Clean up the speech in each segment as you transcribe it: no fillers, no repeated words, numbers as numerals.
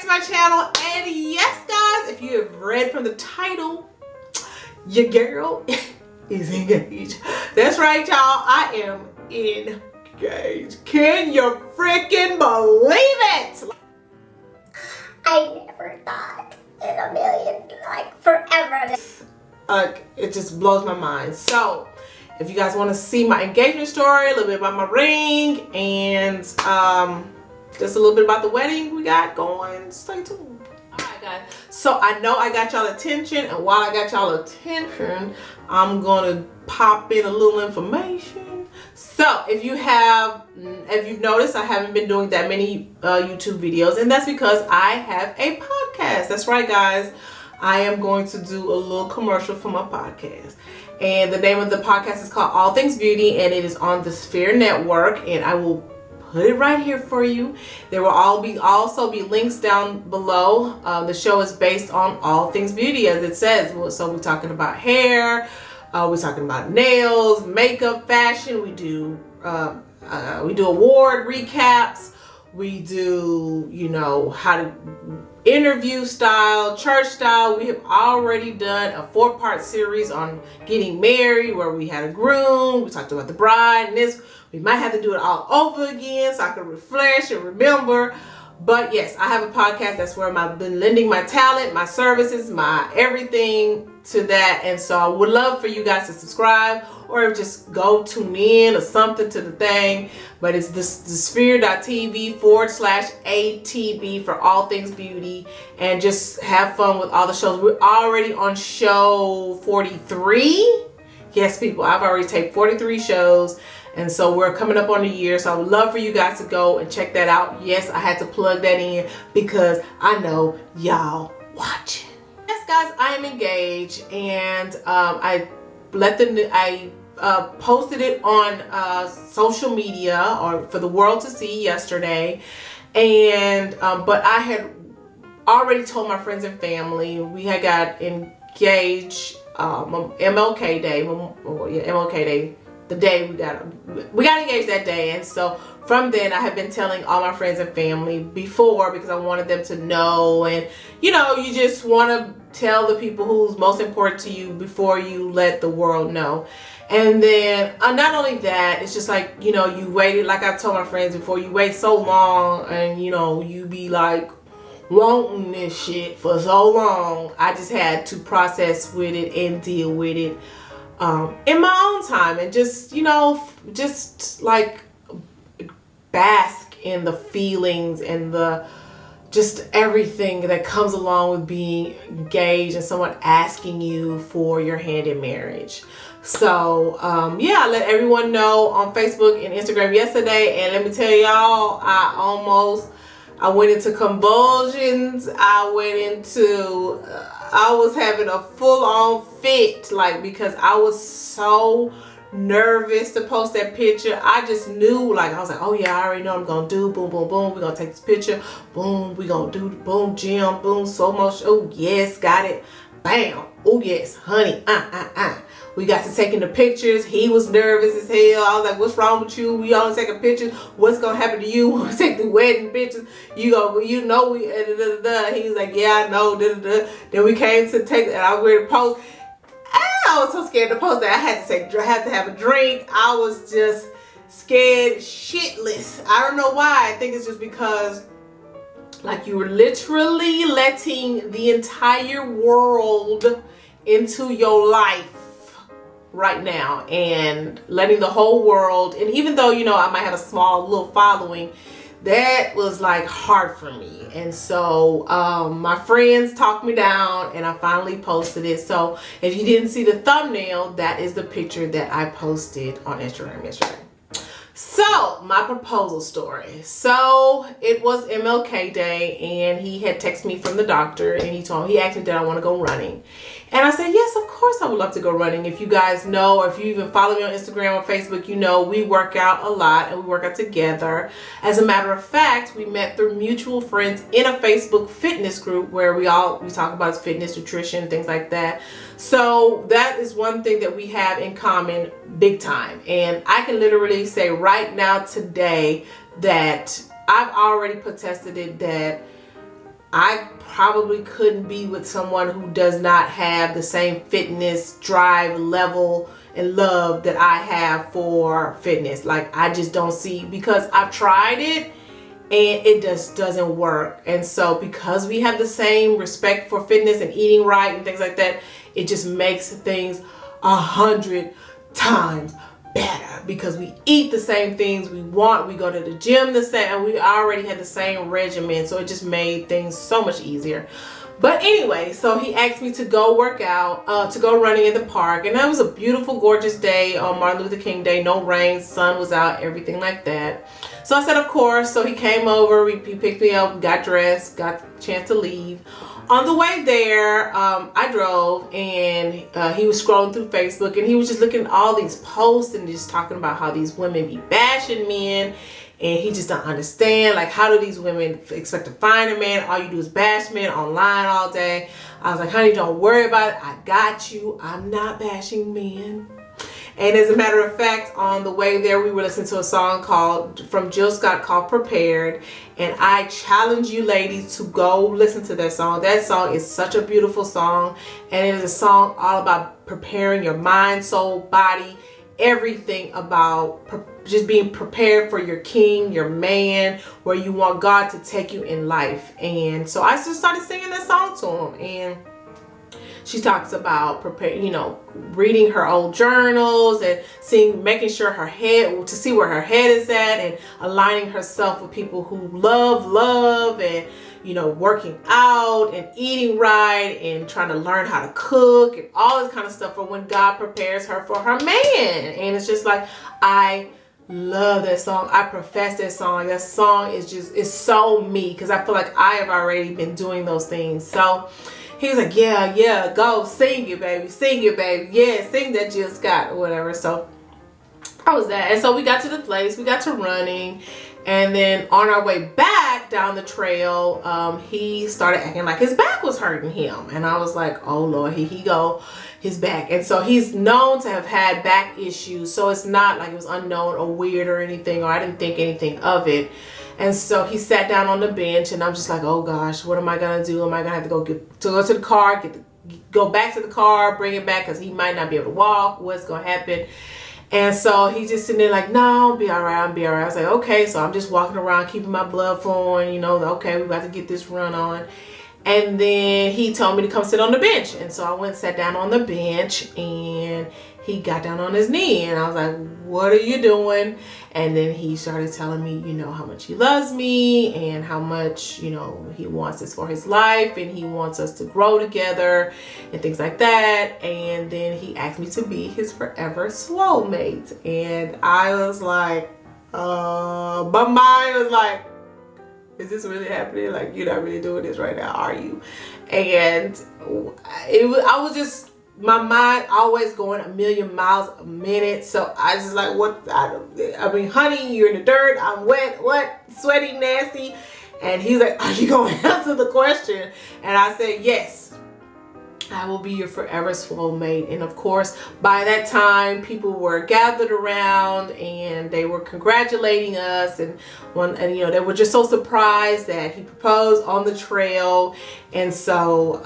to my channel. And yes, guys, if you have read from the title, your girl is engaged. That's right, y'all. I am engaged. Can you freaking believe it? I never thought in a million, like forever. It just blows my mind. So, if you guys want to see my engagement story, a little bit about my ring, and just a little bit about the wedding we got going, stay tuned. Alright guys, so I know I got y'all attention, and while I got y'all attention, I'm gonna pop in a little information. So if you've noticed, I haven't been doing that many YouTube videos, and that's because I have a podcast. That's right, guys. I am going to do a little commercial for my podcast. And the name of the podcast is called All Things Beauty, and it is on the Sphere Network, and I will put it right here for you. There will also be links down below. The show is based on all things beauty, as it says. So we're talking about hair, we're talking about nails, makeup, fashion. We do award recaps. We do, how to interview style, church style. We have already done a 4-part series on getting married, where we had a groom. We talked about the bride, and this. We might have to do it all over again so I can refresh and remember. But yes, I have a podcast. That's where I've been lending my talent, my services, my everything to that. And so I would love for you guys to subscribe or just go tune in or something to the thing. But it's the sphere.tv/ATB for all things beauty, and just have fun with all the shows. We're already on show 43. Yes, people, I've already taped 43 shows. And so we're coming up on the year, so I would love for you guys to go and check that out. Yes, I had to plug that in because I know y'all watching. Yes, guys, I am engaged, and I posted it on social media or for the world to see yesterday, and but I had already told my friends and family. We had got engaged MLK Day. MLK Day. The day we got engaged that day. And so from then I have been telling all my friends and family before, because I wanted them to know. And you just want to tell the people who's most important to you before you let the world know. And then not only that, it's just like, you waited, like I told my friends before, you wait so long, and you be like wanting this shit for so long. I just had to process with it and deal with it in my own time, and just like bask in the feelings and just everything that comes along with being engaged and someone asking you for your hand in marriage. So I let everyone know on Facebook and Instagram yesterday, and let me tell y'all, I went into convulsions. I was having a full-on fit, because I was so nervous to post that picture. I just knew, I was like, oh yeah, I already know what I'm gonna do. Boom, boom, boom. We're gonna take this picture. Boom, we're gonna do boom, Jim. Boom, slow motion. Oh yes, got it. Bam. Oh yes, honey. We got to taking the pictures. He was nervous as hell. I was like, what's wrong with you? We only taking pictures. What's gonna happen to you when we take the wedding pictures? We He was like, yeah, I know. Then we came to take, and I was ready to post. I was so scared to post that I had to have a drink. I was just scared shitless. I don't know why. I think it's just because you were literally letting the entire world into your life right now, and letting the whole world, and even though I might have a small little following, that was hard for me. And so my friends talked me down, and I finally posted it. So if you didn't see the thumbnail, that is the picture that I posted on Instagram yesterday. So my proposal story. So it was MLK Day, and he had texted me from the doctor, and he asked me, did I want to go running? And I said, yes, of course I would love to go running. If you guys know, or if you even follow me on Instagram or Facebook, we work out a lot, and we work out together. As a matter of fact, we met through mutual friends in a Facebook fitness group where we talk about fitness, nutrition, things like that. So that is one thing that we have in common big time. And I can literally say right now today that I've already protested it, that I probably couldn't be with someone who does not have the same fitness drive level and love that I have for fitness. Like, I just don't see, because I've tried it and it just doesn't work. And so because we have the same respect for fitness and eating right and things like that, it just makes things 100 times better, because we eat the same things we want, we go to the gym the same, and we already had the same regimen, so it just made things so much easier. But anyway, so he asked me to go work out, to go running in the park, and that was a beautiful, gorgeous day on Martin Luther King Day. No rain, sun was out, everything like that. So I said, of course. So he came over, he picked me up, got dressed, got a chance to leave. On the way there, I drove, and he was scrolling through Facebook, and he was just looking at all these posts and just talking about how these women be bashing men, and he just don't understand, like, how do these women expect to find a man? All you do is bash men online all day. I was like, honey, don't worry about it. I got you. I'm not bashing men. And as a matter of fact, on the way there, we were listening to a song from Jill Scott called Prepared. And I challenge you ladies to go listen to that song. That song is such a beautiful song. And it is a song all about preparing your mind, soul, body, everything about just being prepared for your king, your man, where you want God to take you in life. And so I just started singing that song to him. And she talks about reading her old journals and making sure her head, to see where her head is at, and aligning herself with people who love and, working out and eating right and trying to learn how to cook and all this kind of stuff for when God prepares her for her man. And it's just like, I love that song. I profess that song. That song is so me, because I feel like I have already been doing those things. So he was like, yeah, go sing it, baby. Yeah, sing that Jill Scott or whatever. So I was that. And so we got to the place, we got to running. And then on our way back down the trail, he started acting like his back was hurting him. And I was like, oh Lord, here he go, his back. And so he's known to have had back issues. So it's not like it was unknown or weird or anything, or I didn't think anything of it. And so he sat down on the bench, and I'm just like, oh gosh, what am I gonna do? Am I gonna have to go to the car, go back to the car, bring it back, because he might not be able to walk? What's gonna happen? And so he's just sitting there like, no, I'll be all right. I was like, okay. So I'm just walking around, keeping my blood flowing, okay, we're about to get this run on. And then he told me to come sit on the bench. And so I went and sat down on the bench, and he got down on his knee, and I was like, what are you doing? And then he started telling me, how much he loves me, and how much, he wants this for his life, and he wants us to grow together and things like that. And then he asked me to be his forever soulmate. And I was like, my mind was like, is this really happening? Like, you're not really doing this right now, are you? And I was just, my mind always going a million miles a minute. So I just like, I mean, honey, you're in the dirt, I'm wet, sweaty, nasty. And he's like, are you going to answer the question? And I said, yes, I will be your forever soulmate. And of course, by that time, people were gathered around, and they were congratulating us, and they were just so surprised that he proposed on the trail. And so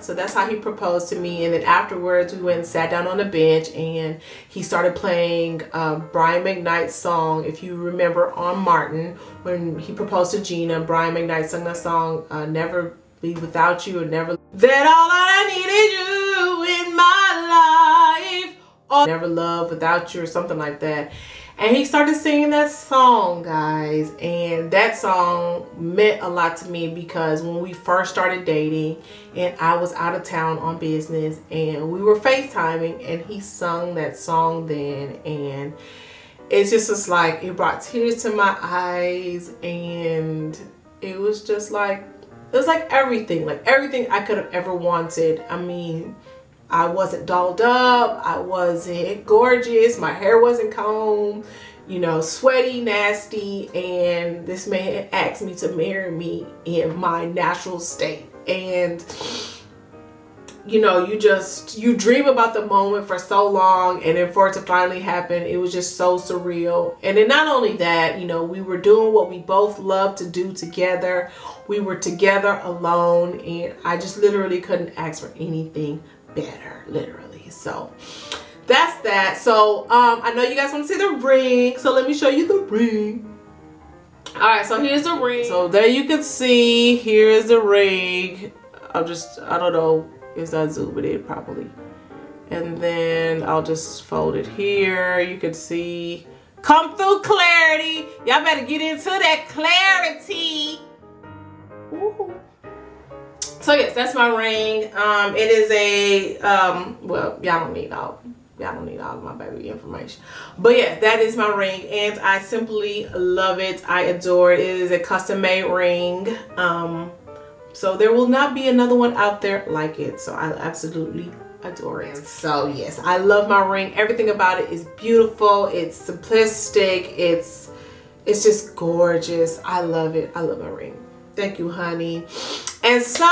so that's how he proposed to me. And then afterwards, we went and sat down on the bench, and he started playing Brian McKnight's song. If you remember on Martin, when he proposed to Gina, Brian McKnight sung that song, Never Be Without You, or Never, that all I needed you in my life, or Never Love Without You, or something like that. And he started singing that song, guys. And that song meant a lot to me, because when we first started dating, and I was out of town on business, and we were FaceTiming, and he sung that song then, and it's just like, it brought tears to my eyes. And it was just like, it was like everything I could have ever wanted. I mean, I wasn't dolled up, I wasn't gorgeous, my hair wasn't combed, sweaty, nasty, and this man asked me to marry me in my natural state. And you know, you dream about the moment for so long, and then for it to finally happen, it was just so surreal. And then not only that, you know, we were doing what we both love to do together. We were together alone, and I just literally couldn't ask for anything better, literally. So that's that. So I know you guys want to see the ring, so let me show you the ring. All right, so here's the ring. So there you can see, here is the ring. I don't know if I zoom it in properly. And then I'll just fold it here. You can see, come through clarity. Y'all better get into that clarity. Ooh. So yes, that's my ring. It is a, well, y'all don't need all of my baby information. But yeah, that is my ring, and I simply love it. I adore it. It is a custom made ring. So there will not be another one out there like it. So I absolutely adore it. So yes, I love my ring. Everything about it is beautiful. It's simplistic. It's just gorgeous. I love it. I love my ring. Thank you, honey. And so,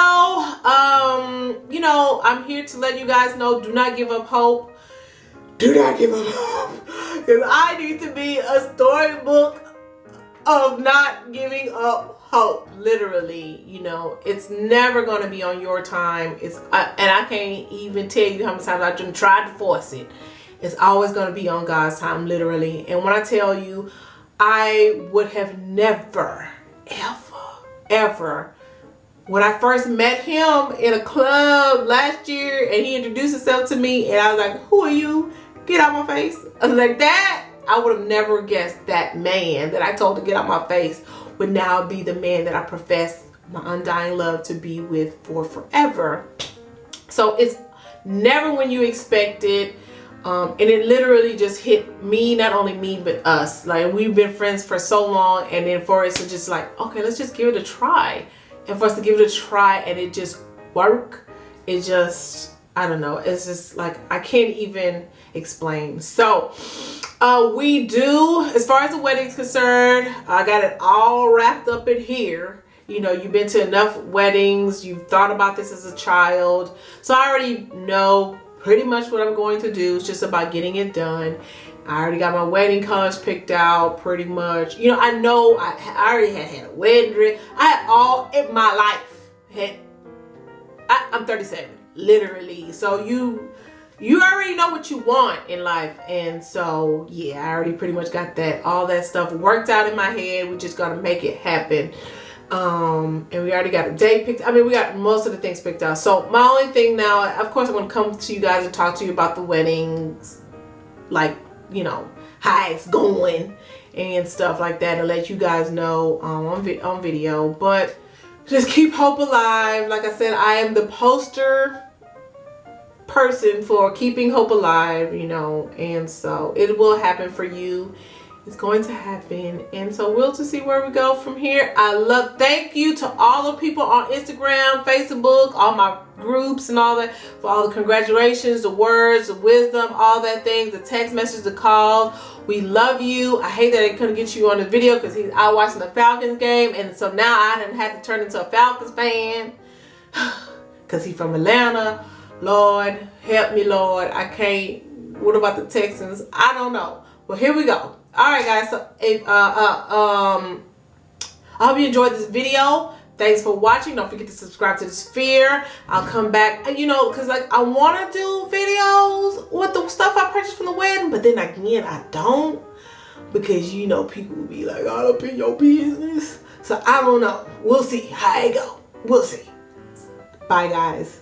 you know, I'm here to let you guys know, do not give up hope. Do not give up hope. Because I need to be a storybook of not giving up hope. Literally, you know, it's never going to be on your time. And I can't even tell you how many times I've tried to force it. It's always going to be on God's time, literally. And when I tell you, I would have never, ever, when I first met him in a club last year and he introduced himself to me and I was like, who are you? Get out my face. I was like, that, I would have never guessed that man that I told to get out my face would now be the man that I profess my undying love to be with for forever. So it's never when you expect it. And it literally just hit me, not only me, but us. Like, we've been friends for so long, and then for us to just like, okay, let's just give it a try. And for us to give it a try and it just work, it just, I don't know. It's just like, I can't even explain. So we do, as far as the wedding's concerned, I got it all wrapped up in here. You know, you've been to enough weddings. You've thought about this as a child. So I already know pretty much what I'm going to do. It's just about getting it done. I already got my wedding colors picked out pretty much. You know, I know I already had a wedding dress. I had all in my life. I'm 37, literally. So you already know what you want in life. And so, yeah, I already pretty much got all that stuff worked out in my head. We just got to make it happen. And we already got a date picked. I mean, we got most of the things picked out. So my only thing now, of course, I'm going to come to you guys and talk to you about the weddings, like, you know, how it's going and stuff like that, and let you guys know on video. But just keep hope alive. Like I said, I am the poster person for keeping hope alive, you know, and so it will happen for you. It's going to happen, and so we'll just see where we go from here. Thank you to all the people on Instagram, Facebook, all my groups and all that, for all the congratulations, the words, the wisdom, all that things, the text messages, the calls. We love you. I hate that I couldn't get you on the video because he's out watching the Falcons game, and so now I done had to turn into a Falcons fan because he's from Atlanta. Lord, help me, Lord. I can't. What about the Texans? I don't know. Well, here we go. All right, guys. So, I hope you enjoyed this video. Thanks for watching. Don't forget to subscribe to the Sphere. I'll come back, you know, because like I want to do videos with the stuff I purchased from the wedding, but then again, I don't, because you know people will be like, all up in your business. So I don't know. We'll see how it go. We'll see. Bye, guys.